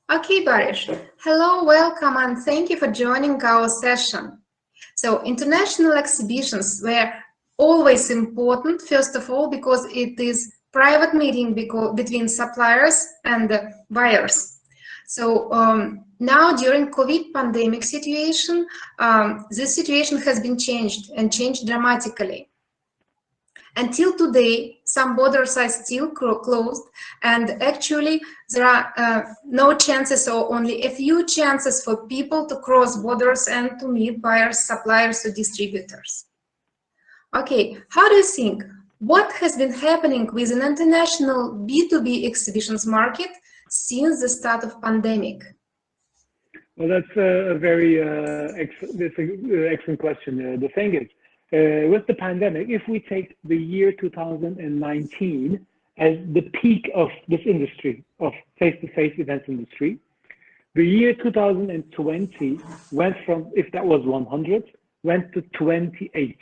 Okay, Baris. Hello, welcome, and thank you for joining our session. So, international exhibitions were always important, first of all, because it is private meeting between suppliers and buyers. So now during COVID pandemic situation, this situation has been changed and changed dramatically. Until today, some borders are still closed, and actually there are no chances or only a few chances for people to cross borders and to meet buyers, suppliers, or distributors. Okay, how do you think? What has been happening with an international B2B exhibitions market since the start of pandemic? Well, that's a very excellent question. The thing is, with the pandemic, if we take the year 2019 as the peak of this industry, of face-to-face events industry, the year 2020 went from, if that was 100, went to 28.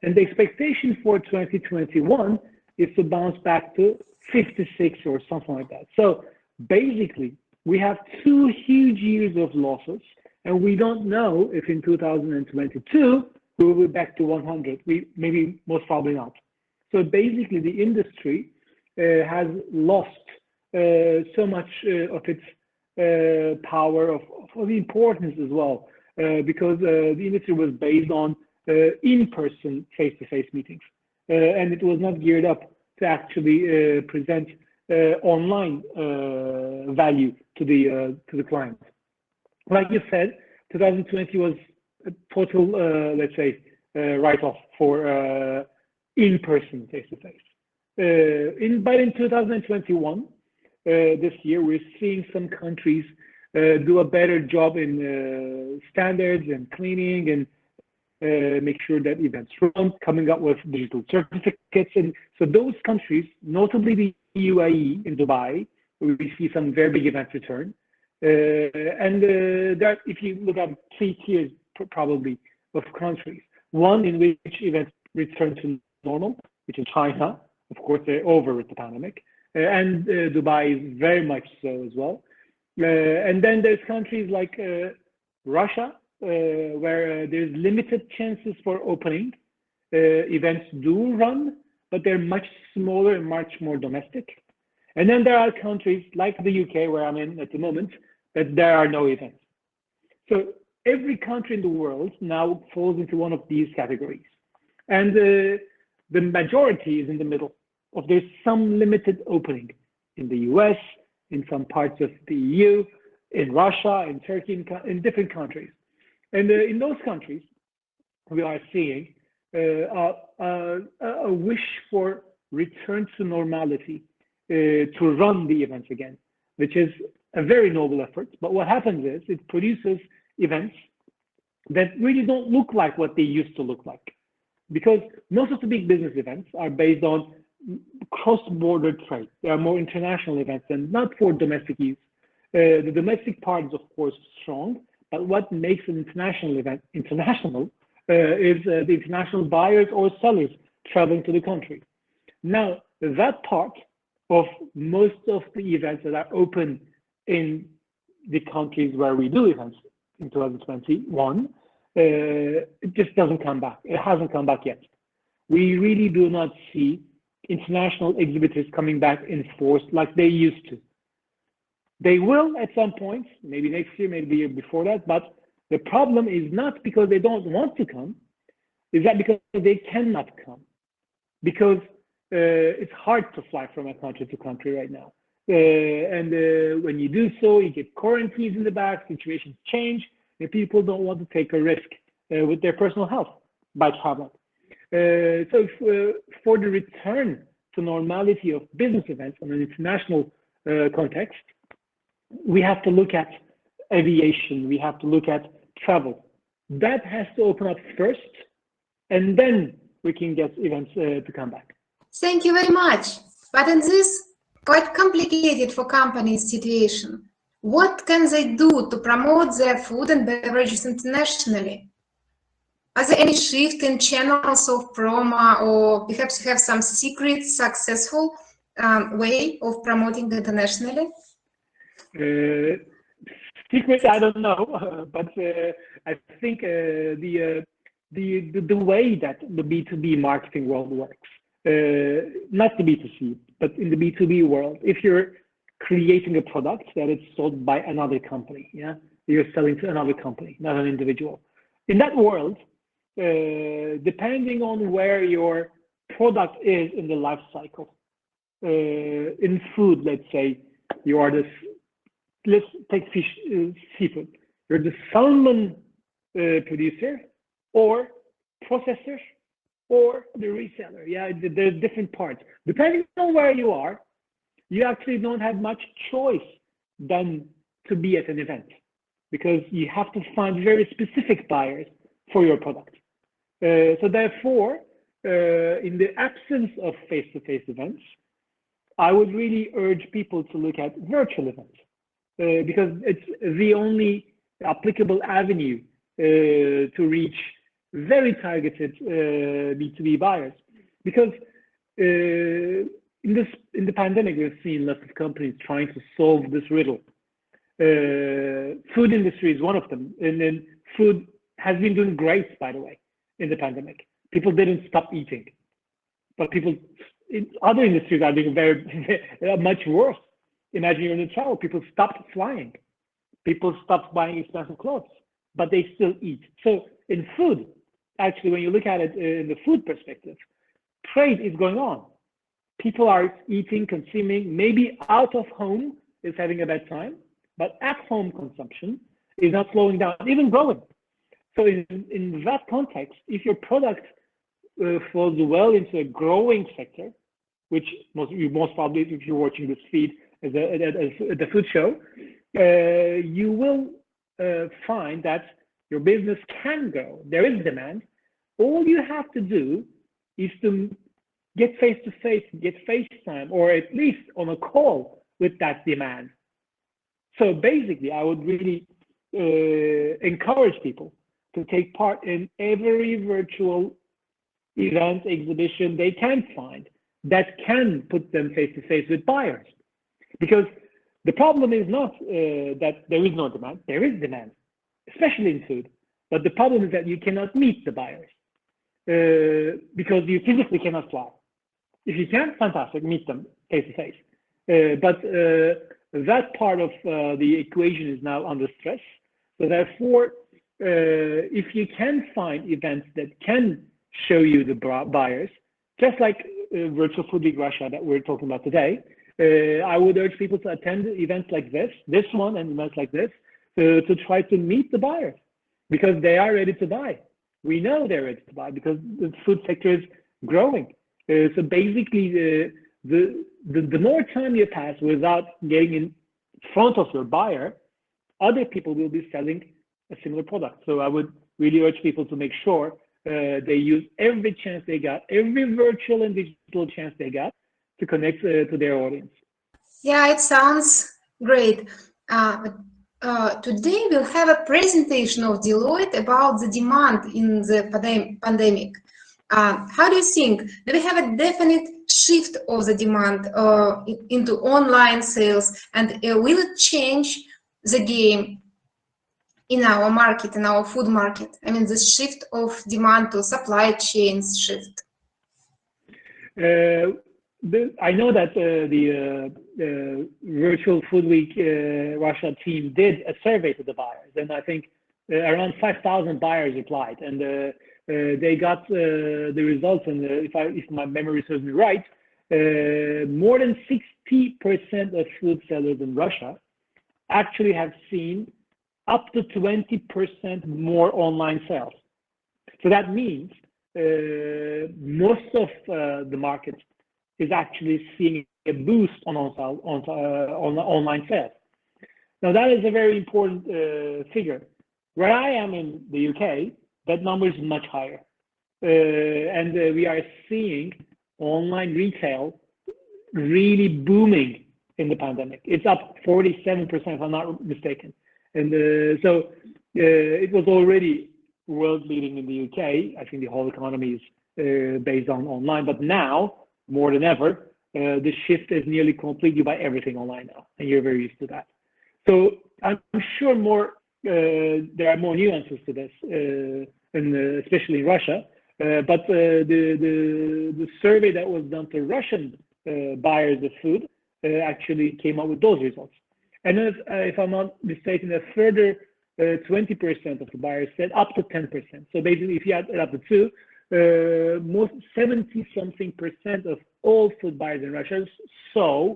And the expectation for 2021 is to bounce back to 56 or something like that. So basically, we have 2 huge years of losses, and we don't know if in 2022, we will be back to 100. Maybe most probably not. So basically, the industry has lost so much of its power, of the importance as well, because the industry was based on in-person face-to-face meetings, and it was not geared up to actually present online value to the client. Like you said, 2020 was a total, let's say, write-off for in-person face-to-face. But in 2021, this year, we're seeing some countries do a better job in standards and cleaning and make sure that events run, coming up with digital certificates. And so those countries, notably the UAE in Dubai, we see some very big events return. And that, if you look at 3 tiers probably of countries, one in which events return to normal, which is China. Of course, they're over with the pandemic, and Dubai is very much so as well. And then there's countries like Russia, where there's limited chances for opening. Events do run, but they're much smaller and much more domestic. And then there are countries like the UK, where I'm in at the moment, that there are no events. So every country in the world now falls into one of these categories. And the majority is in the middle. Of there's some limited opening in the US, in some parts of the EU, in Russia, in Turkey, in different countries. And in those countries, we are seeing a wish for return to normality, to run the events again, which is a very noble effort. But what happens is it produces events that really don't look like what they used to look like. Because most of the big business events are based on cross-border trade. They are more international events and not for domestic use. The domestic part is, of course, strong, but what makes an international event international is the international buyers or sellers traveling to the country. Now, that part of most of the events that are open in the countries where we do events in 2021, it just doesn't come back. It hasn't come back yet. We really do not see international exhibitors coming back in force like they used to. They will at some point, maybe next year, maybe the year before that, but the problem is not because they don't want to come, is that because they cannot come. Because it's hard to fly from a country to country right now. And when you do so, you get quarantines in the back, situations change, and people don't want to take a risk with their personal health by traveling. So for the return to normality of business events in an international context, we have to look at aviation, we have to look at travel. That has to open up first, and then we can get events to come back. Thank you very much. But in this quite complicated for companies situation, what can they do to promote their food and beverages internationally? Are there any shift in channels of promo, or perhaps have some secret successful way of promoting internationally? Secret, I don't know, but I think the way that the B2B marketing world works, not the B2C, but in the B2B world, if you're creating a product that is sold by another company, yeah, you're selling to another company, not an individual. In that world, depending on where your product is in the life cycle, in food, let's say, you are this, let's take fish, seafood. You're the salmon producer or processor or the reseller. Yeah, there's different parts. Depending on where you are, you actually don't have much choice than to be at an event, because you have to find very specific buyers for your product. So therefore, in the absence of face-to-face events, I would really urge people to look at virtual events, because it's the only applicable avenue to reach very targeted B2B buyers. Because in the pandemic, we've seen lots of companies trying to solve this riddle. Food industry is one of them, and then food has been doing great, by the way, in the pandemic. People didn't stop eating, but people in other industries are doing very much worse. Imagine you're in travel, people stopped flying, people stopped buying expensive clothes, but they still eat. So in food, actually, when you look at it in the food perspective, trade is going on. People are eating, consuming, maybe out of home is having a bad time, but at home consumption is not slowing down, even growing. So in that context, if your product falls well into a growing sector, which most probably, if you're watching this feed at the food show, you will find that your business can grow. There is demand. All you have to do is to get face-to-face, get FaceTime, or at least on a call with that demand. So basically, I would really encourage people to take part in every virtual event, exhibition they can find that can put them face-to-face with buyers. Because the problem is not that there is no demand. There is demand, especially in food. But the problem is that you cannot meet the buyers because you physically cannot fly. If you can, fantastic, meet them face-to-face. But that part of the equation is now under stress. So therefore, if you can find events that can show you the buyers, just like Virtual Food Week Russia that we're talking about today, I would urge people to attend events like this one and events like this, to try to meet the buyers, because they are ready to buy. We know they're ready to buy because the food sector is growing. So basically, the more time you pass without getting in front of your buyer, other people will be selling a similar product. So I would really urge people to make sure they use every chance they got, every virtual and digital chance they got to connect to their audience. Yeah, it sounds great. Today we'll have a presentation of Deloitte about the demand in the pandemic. How do you think? Do we have a definite shift of the demand into online sales, and will it change the game in our market, in our food market? I mean, the shift of demand to supply chains shift. I know that the Virtual Food Week Russia team did a survey to the buyers, and I think around 5,000 buyers replied, and they got the results. And if my memory serves me right, more than 60% of food sellers in Russia actually have seen up to 20% more online sales. So that means most of the market is actually seeing a boost on online sales. Now that is a very important figure. Where I am in the UK, that number is much higher. And we are seeing online retail really booming in the pandemic. It's up 47%, if I'm not mistaken. And so it was already world leading in the UK. I think the whole economy is based on online, but now more than ever, the shift is nearly complete. You buy everything online now, and you're very used to that. So I'm sure there are more nuances to this, especially in Russia. But the survey that was done to Russian buyers of food actually came up with those results. And if I'm not mistaken, a further 20% of the buyers said up to 10%. So basically, if you add up to two, most 70-something% of all food buyers in Russia saw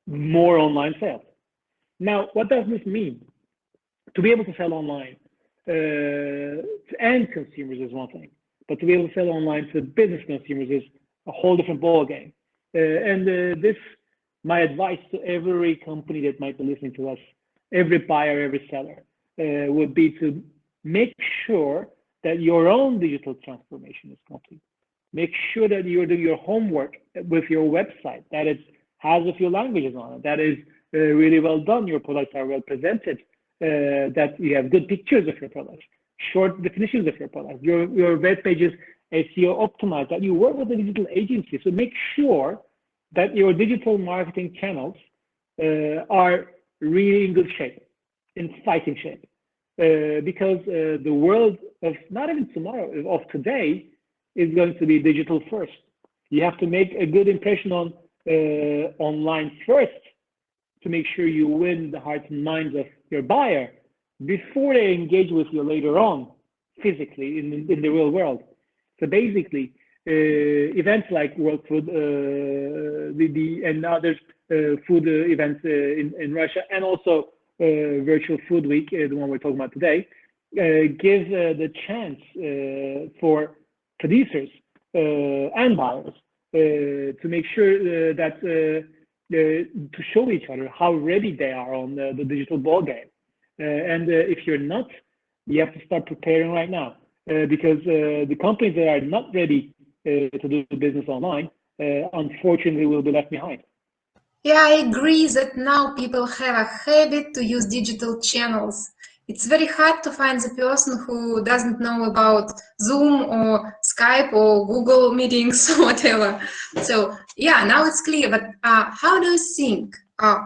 more online sales. Now, what does this mean? To be able to sell online to end consumers is one thing, but to be able to sell online to business consumers is a whole different ballgame. My advice to every company that might be listening to us, every buyer, every seller, would be to make sure that your own digital transformation is complete. Make sure that you're doing your homework with your website, that it has a few languages on it, that is really well done, your products are well presented, that you have good pictures of your products, short definitions of your products, your web pages SEO optimized, that you work with a digital agency. So make sure that your digital marketing channels are really in good shape, in fighting shape. Because the world of not even tomorrow, of today, is going to be digital first. You have to make a good impression on online first to make sure you win the hearts and minds of your buyer before they engage with you later on physically in the real world. So basically, events like World Food and other food events in Russia, and also Virtual Food Week, the one we're talking about today, gives the chance for producers and buyers to make sure that to show each other how ready they are on the digital ball game. And if you're not, you have to start preparing right now, because the companies that are not ready to do business online, unfortunately, will be left behind. Yeah, I agree that now people have a habit to use digital channels. It's very hard to find the person who doesn't know about Zoom or Skype or Google meetings or whatever. So yeah, now it's clear, but how do you think,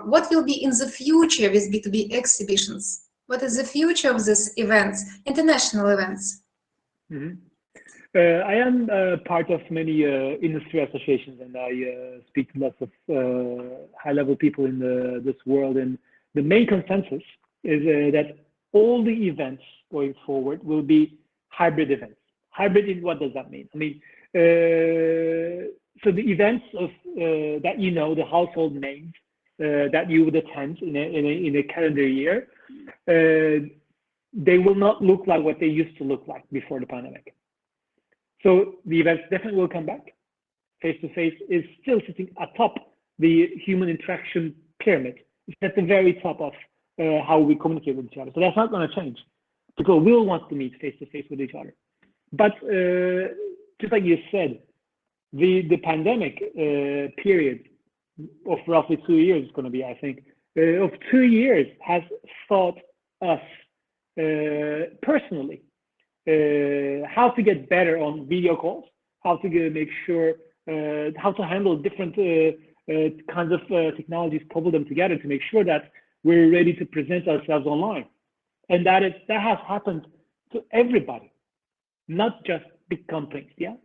what will be in the future with B2B exhibitions? What is the future of these events, international events? Mm-hmm. I am part of many industry associations, and I speak to lots of high-level people in this world. And the main consensus is that all the events going forward will be hybrid events. Hybrid, what does that mean? I mean, so the events of that the household names that you would attend in a calendar year, they will not look like what they used to look like before the pandemic. So the events definitely will come back. Face-to-face is still sitting atop the human interaction pyramid. It's at the very top of how we communicate with each other. So that's not going to change. People will want to meet face-to-face with each other. But just like you said, the pandemic period of roughly 2 years is going to be, I think, of 2 years has taught us personally how to get better on video calls, how to make sure, how to handle different kinds of technologies, couple them together to make sure that we're ready to present ourselves online. And that has happened to everybody, not just big companies, yeah?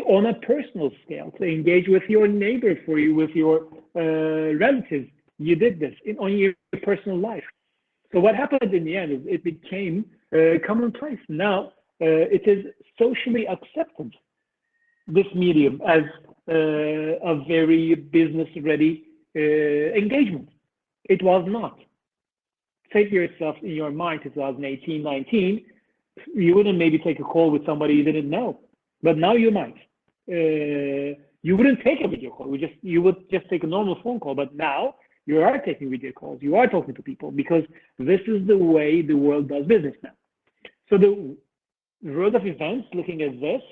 On a personal scale, to engage with your neighbor, with your relatives, you did this on your personal life. So what happened in the end is it became commonplace. Now it is socially accepted, this medium, as a very business-ready engagement. It was not. Take yourself in your mind, 2018, 19, you wouldn't maybe take a call with somebody you didn't know, but now you might. You wouldn't take a video call. You would just take a normal phone call, but now you are taking video calls. You are talking to people because this is the way the world does business now. So the world of events, looking at this,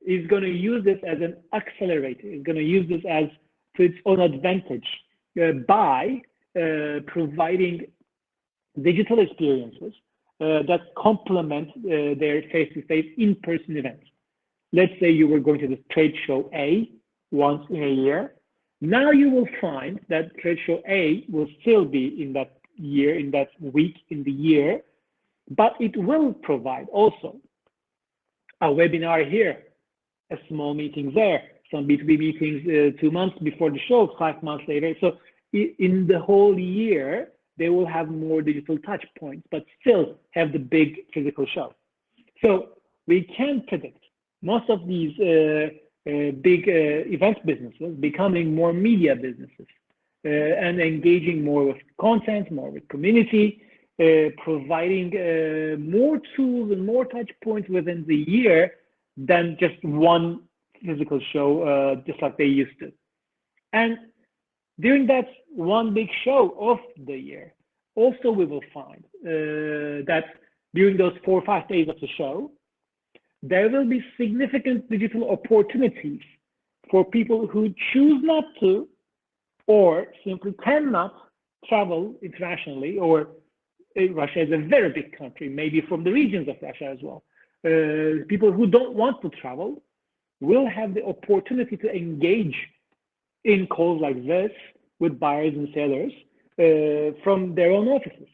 is going to use this as an accelerator. It's going to use this as to its own advantage by providing digital experiences that complement their face-to-face in-person events. Let's say you were going to the trade show A once in a year. Now you will find that trade show A will still be in that year, in that week in the year, but it will provide also a webinar here, a small meeting there, some B2B meetings 2 months before the show, 5 months later. So in the whole year, they will have more digital touch points, but still have the big physical show. So we can predict most of these big event businesses becoming more media businesses and engaging more with content, more with community, providing more tools and more touch points within the year than just one physical show, just like they used to. And during that one big show of the year, also we will find that during those 4 or 5 days of the show, there will be significant digital opportunities for people who choose not to or simply cannot travel internationally, or Russia is a very big country, maybe from the regions of Russia as well. People who don't want to travel will have the opportunity to engage in calls like this with buyers and sellers from their own offices.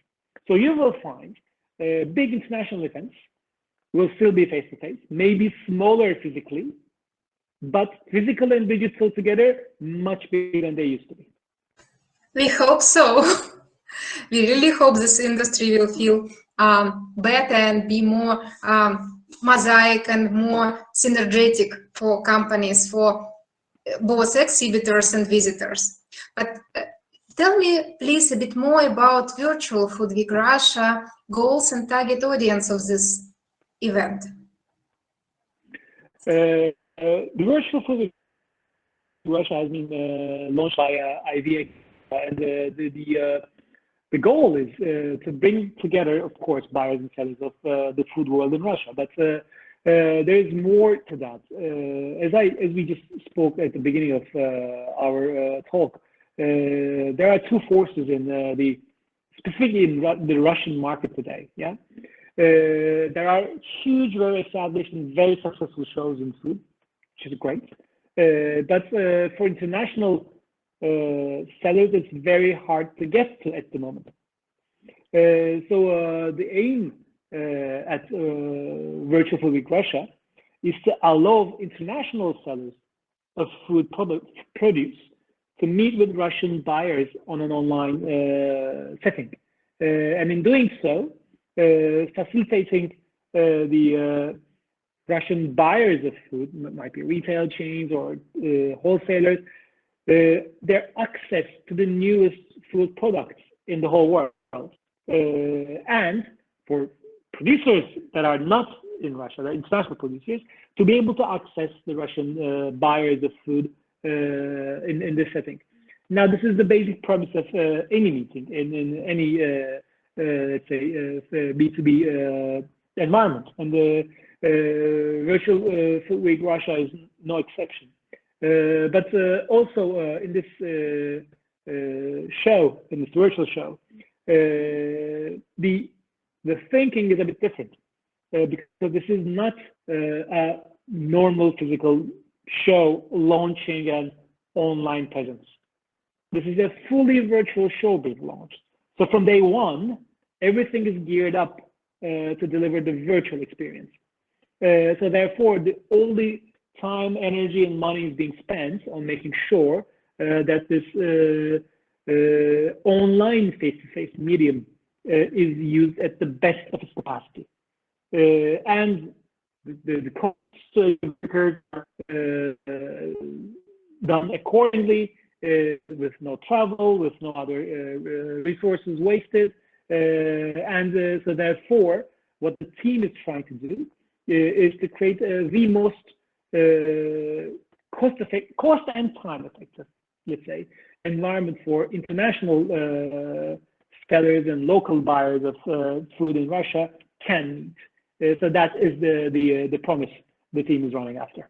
So you will find big international events will still be face-to-face, maybe smaller physically, but physical and digital together, much bigger than they used to be. We hope so. We really hope this industry will feel better and be more mosaic and more synergetic for companies, for both exhibitors and visitors. But tell me, please, a bit more about Virtual Food Week Russia, goals and target audience of this event. The Virtual Food Week Russia has been launched by IVA, and the goal is to bring together, of course, buyers and sellers of the food world in Russia. But there is more to that. As we just spoke at the beginning of our talk, there are 2 forces in specifically in the Russian market today. Yeah, there are huge, very established and very successful shows in food, which is great. But for international sellers, it's very hard to get to at the moment. So the aim at Virtual Food Week Russia is to allow international sellers of food produce to meet with Russian buyers on an online setting. And in doing so, facilitating the Russian buyers of food, might be retail chains or wholesalers, their access to the newest food products in the whole world. And for producers that are not in Russia, the international producers, to be able to access the Russian buyers of food in this setting. Now, this is the basic premise of any meeting in any, let's say, B2B environment. And the Virtual Food Week Russia is no exception. But also in this show, in this virtual show, the thinking is a bit different because this is not a normal physical show launching an online presence. This is a fully virtual show being launched. So from day one, everything is geared up to deliver the virtual experience. So therefore, the only time, energy, and money is being spent on making sure that this online face-to-face medium is used at the best of its capacity. And the costs are done accordingly, with no travel, with no other resources wasted. And so therefore, what the team is trying to do is to create the most cost and time effective, let's say, environment for international sellers and local buyers of food in Russia can meet. So that is the promise the team is running after.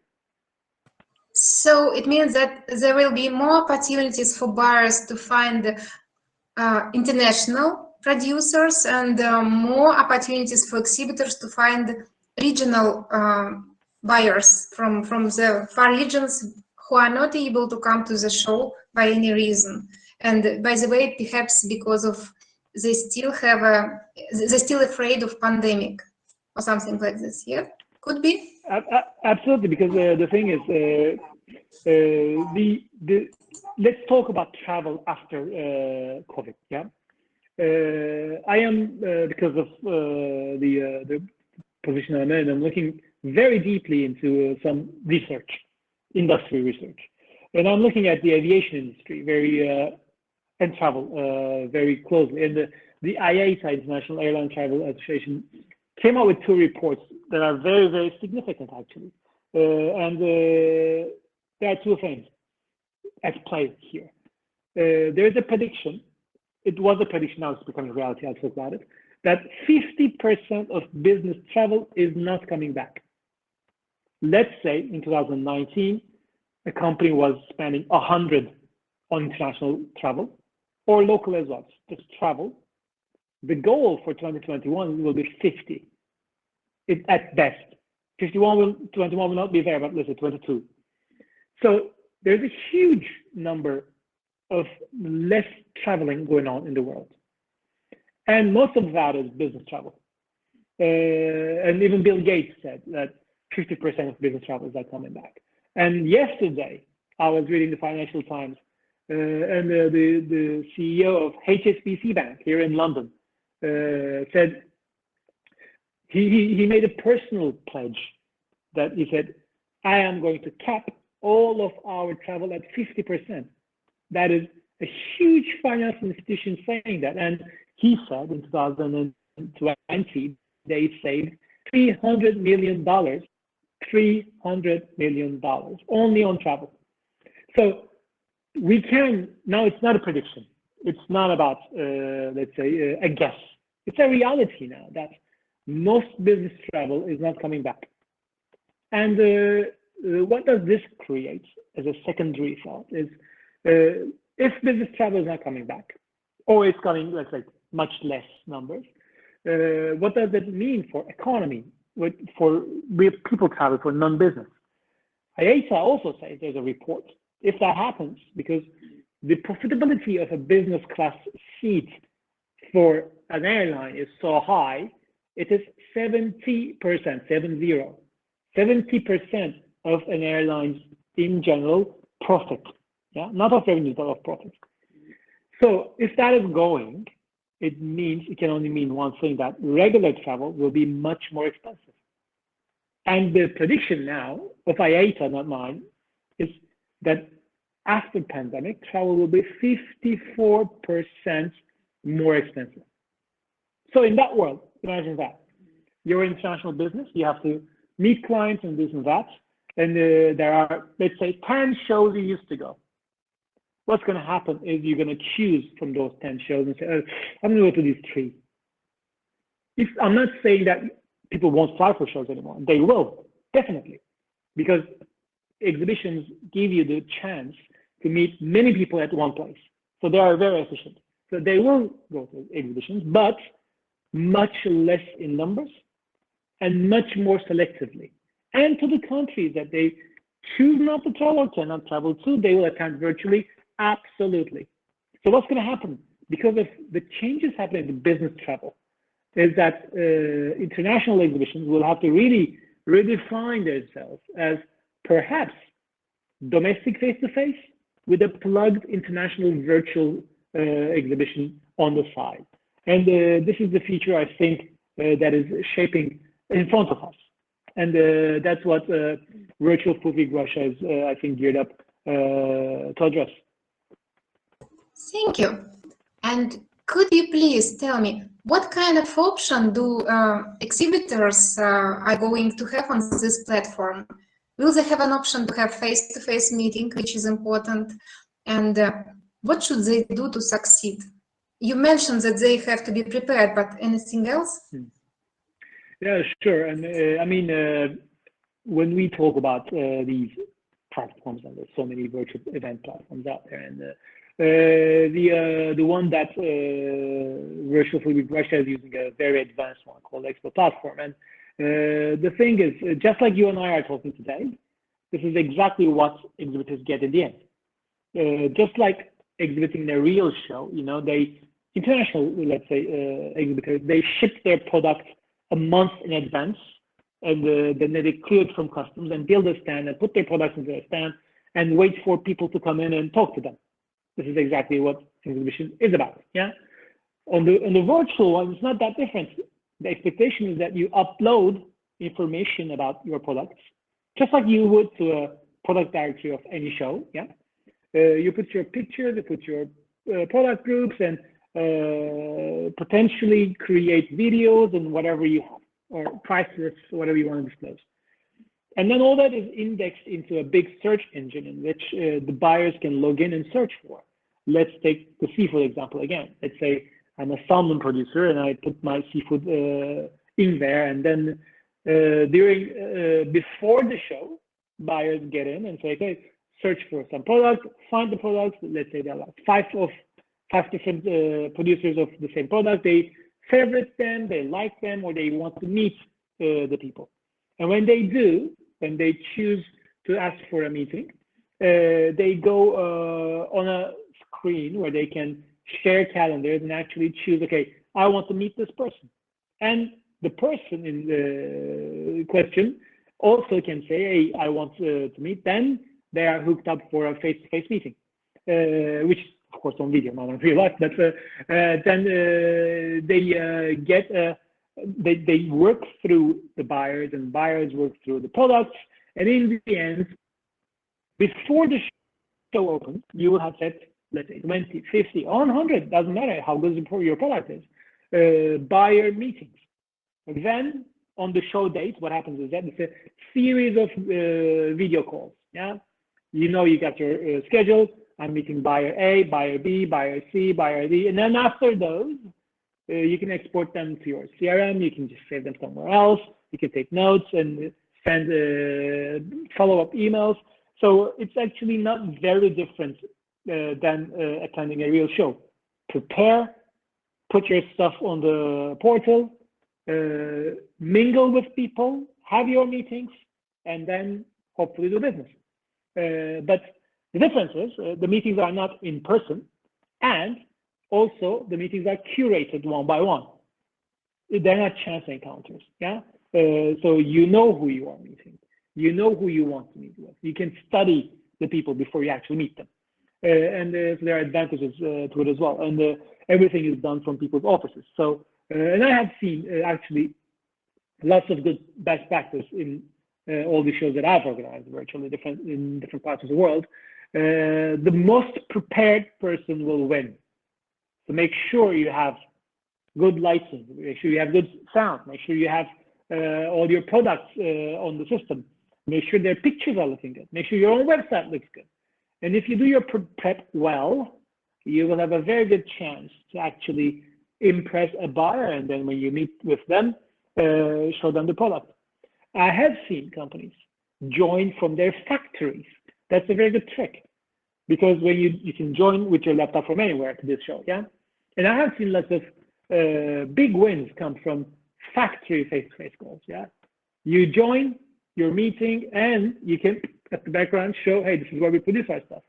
So it means that there will be more opportunities for buyers to find international producers and more opportunities for exhibitors to find regional buyers from the far regions who are not able to come to the show by any reason. And by the way, perhaps because of they still have they're still afraid of pandemic or something like this. Yeah, could be. Absolutely, because the thing is, let's talk about travel after COVID. Yeah, I am because of the position I'm in. I'm looking very deeply into some research, industry research, and I'm looking at the aviation industry and travel very closely. And the IATA, International Airline Travel Association, came out with 2 reports that are very, very significant, actually. And there are 2 things at play here. There's a prediction. It was a prediction, now it's becoming reality. I'll talk about it. That 50% of business travel is not coming back. Let's say in 2019, a company was spending 100 on international travel, or local as well, just travel. The goal for 2021 will be 50, at best. 21 will not be there, but let's say 22. So there's a huge number of less traveling going on in the world. And most of that is business travel. And even Bill Gates said that 50% of business travel is not coming back. And yesterday, I was reading the Financial Times, and the CEO of HSBC Bank here in London said he made a personal pledge that he said, I am going to cap all of our travel at 50%. That is a huge financial institution saying that. And he said in 2020, they saved $300 million, $300 million only on travel. So we can, now it's not a prediction. It's not about, let's say, a guess. It's a reality now that most business travel is not coming back. And what does this create as a secondary thought is, if business travel is not coming back, or it's coming, let's say, much less numbers, what does that mean for economy, for people travel, for non-business? IATA also says there's a report. If that happens, because the profitability of a business class seat for an airline is so high, it is 70%, 70% of an airline's in general profit, yeah, not of revenue, but of profit. So if that is going, it can only mean one thing, that regular travel will be much more expensive. And the prediction now of IATA, not mine, is that after pandemic, travel will be 54% more expensive. So in that world, imagine that. You're in international business, you have to meet clients and this and that, and there are, let's say, 10 shows you used to go. What's going to happen is you're going to choose from those 10 shows and say, oh, I'm going to go to these 3. I'm not saying that people won't fly for shows anymore. They will, definitely, because exhibitions give you the chance to meet many people at one place. So they are very efficient. So they will go to exhibitions, but much less in numbers and much more selectively. And to the countries that they choose not to travel or cannot travel to, they will attend virtually, absolutely. So what's going to happen? Because of the changes happening in business travel, is that international exhibitions will have to really redefine themselves as perhaps domestic face-to-face with a plugged international virtual exhibition on the side. And this is the future, I think, that is shaping in front of us. And that's what Virtual V2V Russia is, I think, geared up to address. Thank you. And could you please tell me, what kind of option do exhibitors are going to have on this platform? Will they have an option to have face-to-face meeting, which is important? And what should they do to succeed? You mentioned that they have to be prepared, but anything else? Yeah, sure. And I mean, when we talk about these platforms, and there's so many virtual event platforms out there, and the one that Virtual V2V Russia is using, a very advanced one called Expo Platform. And the thing is, just like you and I are talking today, this is exactly what exhibitors get in the end. Just like exhibiting a real show, you know, they international, let's say, exhibitors, they ship their product a month in advance, and then they clear it from customs and build a stand and put their products into a stand and wait for people to come in and talk to them. This is exactly what exhibition is about. Yeah. On the virtual one, it's not that different. The expectation is that you upload information about your products, just like you would to a product directory of any show. Yeah. You put your pictures, you put your product groups, and potentially create videos and whatever you have, or price lists, whatever you want to disclose. And then all that is indexed into a big search engine in which the buyers can log in and search for. Let's take the seafood example again. Let's say I'm a salmon producer and I put my seafood in there, and then before the show, buyers get in and say, okay, search for some product, find the products. Let's say there are like five different producers of the same product. They favorite them, they like them, or they want to meet the people. And when they do, when they choose to ask for a meeting, they go on a screen where they can share calendars and actually choose, okay, I want to meet this person. And the person in the question also can say, hey, I want to meet. Then they are hooked up for a face-to-face meeting, which of course on video, not on real life, but then they work through the buyers, and buyers work through the products. And in the end, before the show opens, you will have set, let's say 20, 50, or 100, doesn't matter how good your product is, buyer meetings. And then on the show date, what happens is that it's a series of video calls. Yeah, you know, you got your schedule. I'm meeting buyer A, buyer B, buyer C, buyer D, and then after those, you can export them to your CRM. You can just save them somewhere else. You can take notes and send follow-up emails. So it's actually not very different than attending a real show. Prepare, put your stuff on the portal, mingle with people, have your meetings, and then hopefully do business. But the difference is the meetings are not in person, and also the meetings are curated one by one. They're not chance encounters. Yeah. So you know who you are meeting. You know who you want to meet with. You can study the people before you actually meet them. And so there are advantages to it as well. And everything is done from people's offices. So, and I have seen actually lots of good best practice in all the shows that I've organized virtually in different parts of the world. The most prepared person will win. So make sure you have good lighting, make sure you have good sound, make sure you have all your products on the system, make sure their pictures are looking good, make sure your own website looks good. And if you do your prep well, you will have a very good chance to actually impress a buyer, and then when you meet with them, show them the product. I have seen companies join from their factories. That's a very good trick, because when you can join with your laptop from anywhere to this show, yeah? And I have seen lots of big wins come from factory face-to-face calls, yeah? You join your meeting and you can, at the background, show, hey, this is where we produce our stuff.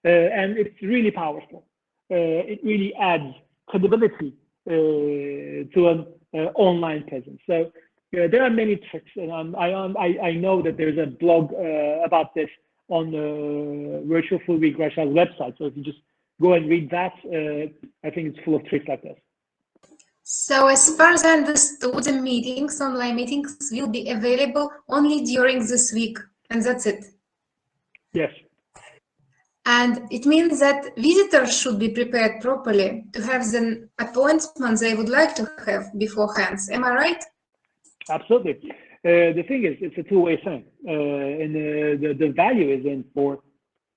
And it's really powerful. It really adds credibility to an online presence. So there are many tricks, and I know that there's a blog about this on the Virtual Full Week Russia's website. So if you just go and read that, I think it's full of tricks like this. So as far as I understood, the meetings, online meetings, will be available only during this week, and that's it. Yes. And it means that visitors should be prepared properly to have the appointments they would like to have beforehand. Am I right? Absolutely. The thing is, it's a two-way thing. And the value is in for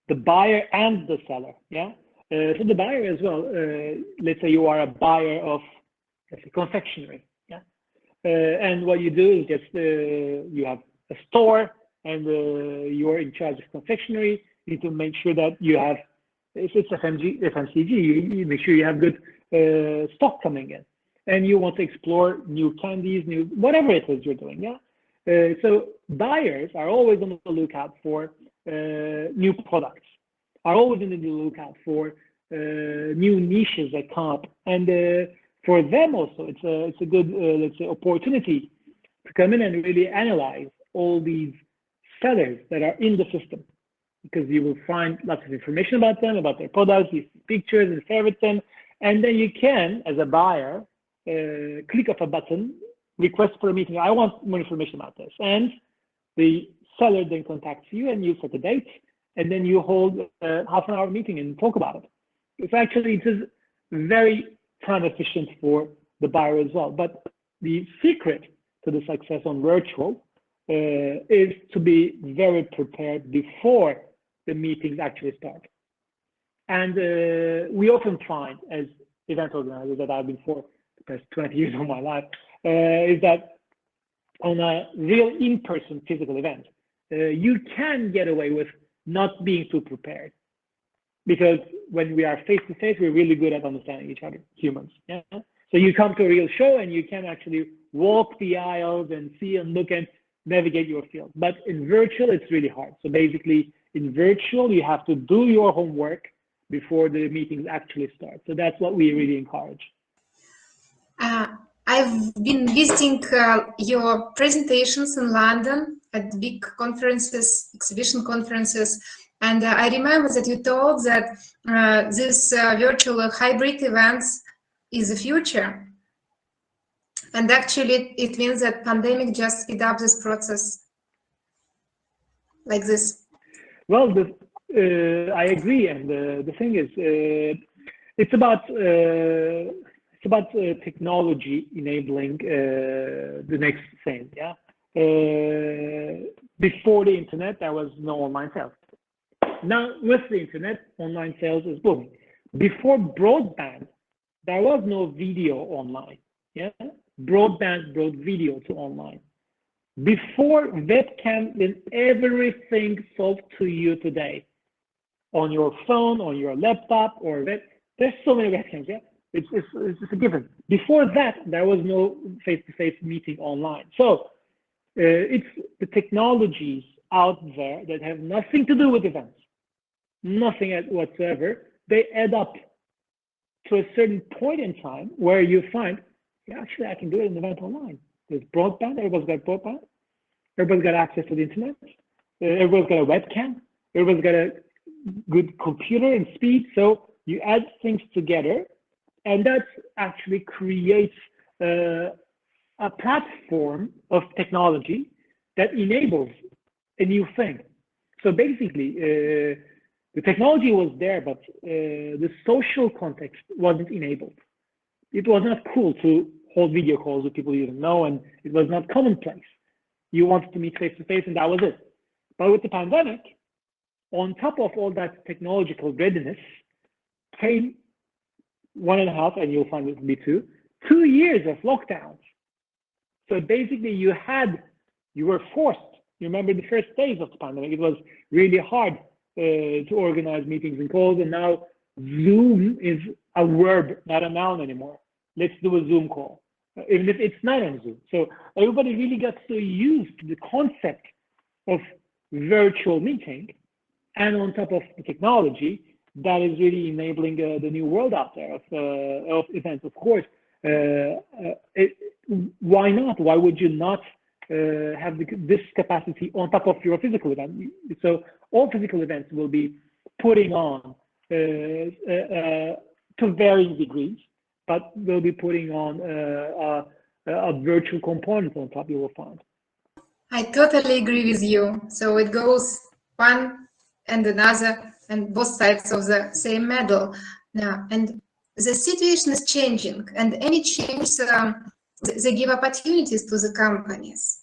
the buyer and the seller. Yeah. So the buyer as well, let's say you are a buyer of, let's say, confectionery. Yeah. And what you do is just, you have a store and you're in charge of confectionery. You need to make sure that you have, if it's FMCG, you make sure you have good stock coming in. And you want to explore new candies, new, whatever it is you're doing. Yeah. So buyers are always on the lookout for new products, are always on the lookout for new niches that come up. And for them also, it's a good, let's say, opportunity to come in and really analyze all these sellers that are in the system, because you will find lots of information about them, about their products, you see pictures and favorite them, and then you can, as a buyer, click of a button, request for a meeting. I want more information about this, and the seller then contacts you, and you set a date, and then you hold a half-an-hour meeting and talk about it. It's actually, it is very time efficient for the buyer as well. But the secret to the success on virtual is to be very prepared before the meetings actually start. And we often find, as event organizers that I've been for the past 20 years of my life, is that on a real in-person physical event, you can get away with not being too prepared. Because when we are face-to-face, we're really good at understanding each other, humans. Yeah? So you come to a real show and you can actually walk the aisles and see and look and navigate your field. But in virtual, it's really hard. So basically, in virtual, you have to do your homework before the meetings actually start. So that's what we really encourage. I've been visiting your presentations in London at big conferences, exhibition conferences, and I remember that you told that this virtual hybrid events is the future. And actually, it means that pandemic just speed up this process like this. Well, I agree, and the thing is, it's about technology enabling the next thing. Yeah. Before the internet, there was no online sales. Now, with the internet, online sales is booming. Before broadband, there was no video online. Yeah, broadband brought video to online. Before webcam, then everything sold to you today on your phone, on your laptop, or web. There's so many webcams. Yeah, it's a given. Before that, there was no face-to-face meeting online. So it's the technologies out there that have nothing to do with events. Nothing whatsoever. They add up to a certain point in time where you find, yeah, actually, I can do it in an event online. There's broadband. Everybody's got broadband. Everybody's got access to the internet. Everybody's got a webcam. Everybody's got a good computer and speed. So you add things together, and that actually creates a platform of technology that enables a new thing. So basically, the technology was there, but the social context wasn't enabled. It was not cool to hold video calls with people you didn't know, and it was not commonplace. You wanted to meet face-to-face, and that was it. But with the pandemic, on top of all that technological readiness, came 1.5, and you'll find it will be 2 years of lockdowns. So basically, you were forced. You remember the first days of the pandemic, it was really hard to organize meetings and calls, and now Zoom is a verb, not a noun anymore. Let's do a Zoom call, even if it's not on Zoom. So everybody really got so used to the concept of virtual meeting, and on top of the technology, that is really enabling the new world out there of events. Of course, why not? Why would you not have this capacity on top of your physical event? So all physical events will be putting on to varying degrees, but we'll be putting on a virtual component on top, you will find. I totally agree with you. So it goes one and another, and both sides of the same medal. Now, and the situation is changing, and any change, they give opportunities to the companies.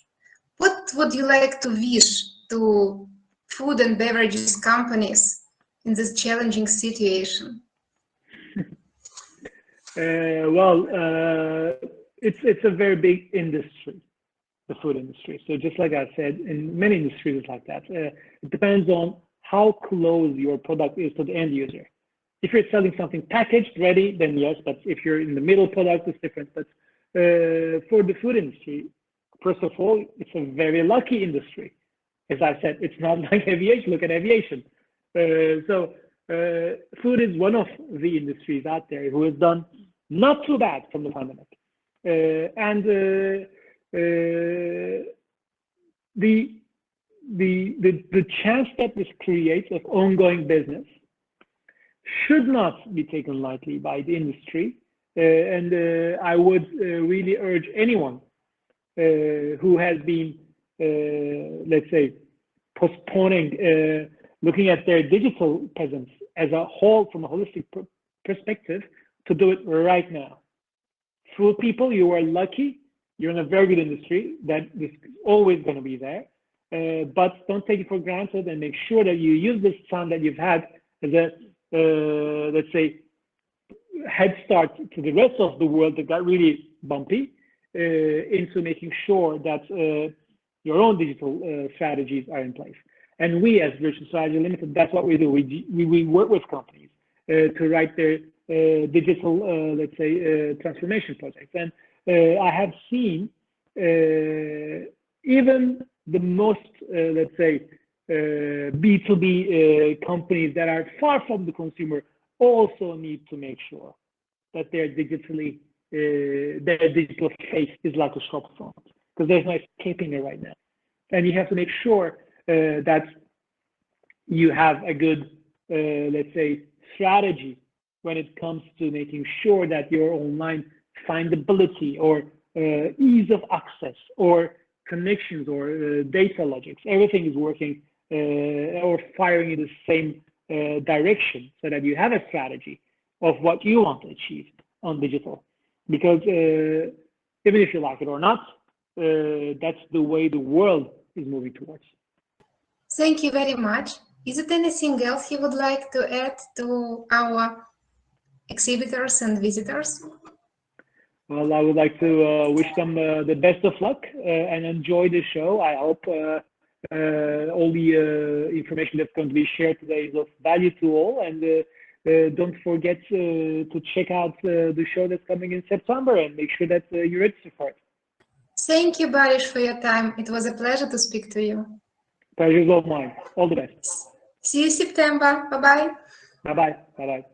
What would you like to wish to food and beverages companies in this challenging situation? It's a very big industry, the food industry. So just like I said, in many industries it's like that. It depends on how close your product is to the end user. If you're selling something packaged, ready, then yes, but if you're in the middle product, it's different. But for the food industry, first of all, it's a very lucky industry. As I said, it's not like aviation. Look at aviation. So food is one of the industries out there who has done not too bad from the pandemic. The chance that this creates of ongoing business should not be taken lightly by the industry. I would really urge anyone who has been, let's say, postponing looking at their digital presence as a whole from a holistic perspective to do it right now. Food people, you are lucky. You're in a very good industry that is always going to be there. But don't take it for granted and make sure that you use this time that you've had as a, let's say, head start to the rest of the world that got really bumpy into making sure that your own digital strategies are in place. And we as Virtual Strategy Ltd, that's what we do. We work with companies to write their digital, let's say, transformation projects. And I have seen even the most, let's say, B2B companies that are far from the consumer also need to make sure that their digitally, their digital face is like a shop front, because there's no escaping it right now. And you have to make sure that you have a good, let's say, strategy when it comes to making sure that your online findability or ease of access or connections or data logics, everything is working or firing in the same direction, so that you have a strategy of what you want to achieve on digital. Because even if you like it or not, that's the way the world is moving towards. Thank you very much. Is there anything else you would like to add to our exhibitors and visitors? Well, I would like to wish them the best of luck and enjoy the show. I hope all the information that's going to be shared today is of value to all. And don't forget to check out the show that's coming in September and make sure that you register for it. Thank you, Baris, for your time. It was a pleasure to speak to you. Pleasure is all mine. All the best. See you September. Bye-bye. Bye-bye. Bye-bye.